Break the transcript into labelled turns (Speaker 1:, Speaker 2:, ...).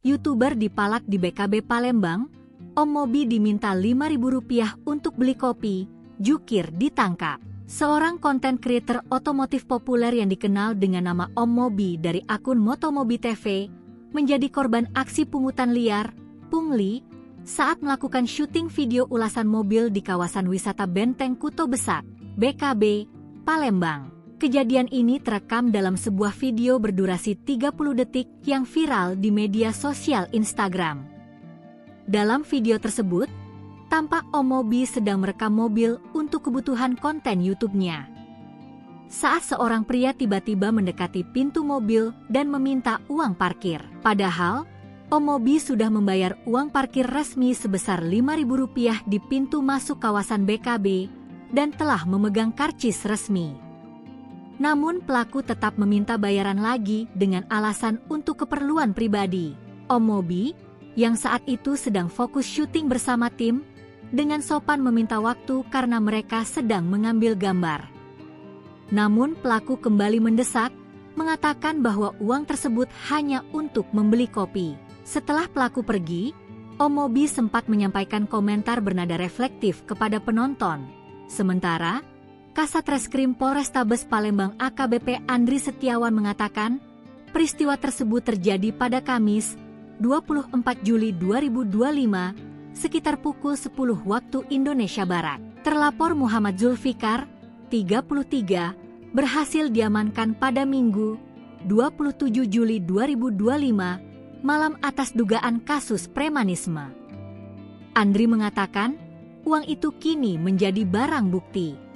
Speaker 1: YouTuber dipalak di BKB Palembang, Om Mobi diminta Rp5.000 untuk beli kopi, jukir ditangkap. Seorang konten creator otomotif populer yang dikenal dengan nama Om Mobi dari akun Motomobi TV, menjadi korban aksi pungutan liar, pungli, saat melakukan syuting video ulasan mobil di kawasan wisata Benteng Kuto Besak, BKB, Palembang. Kejadian ini terekam dalam sebuah video berdurasi 30 detik yang viral di media sosial Instagram. Dalam video tersebut, tampak Om Mobi sedang merekam mobil untuk kebutuhan konten YouTube-nya. Saat seorang pria tiba-tiba mendekati pintu mobil dan meminta uang parkir. Padahal, Om Mobi sudah membayar uang parkir resmi sebesar Rp5.000 di pintu masuk kawasan BKB dan telah memegang karcis resmi. Namun pelaku tetap meminta bayaran lagi dengan alasan untuk keperluan pribadi. Om Mobi, yang saat itu sedang fokus syuting bersama tim, dengan sopan meminta waktu karena mereka sedang mengambil gambar. Namun pelaku kembali mendesak, mengatakan bahwa uang tersebut hanya untuk membeli kopi. Setelah pelaku pergi, Om Mobi sempat menyampaikan komentar bernada reflektif kepada penonton. Sementara, Kasat Reskrim Polrestabes Palembang AKBP Andri Setiawan mengatakan, peristiwa tersebut terjadi pada Kamis, 24 Juli 2025, sekitar pukul 10 waktu Indonesia Barat. Terlapor Muhammad Zulfikar, 33, berhasil diamankan pada Minggu, 27 Juli 2025, malam atas dugaan kasus premanisme. Andri mengatakan, uang itu kini menjadi barang bukti.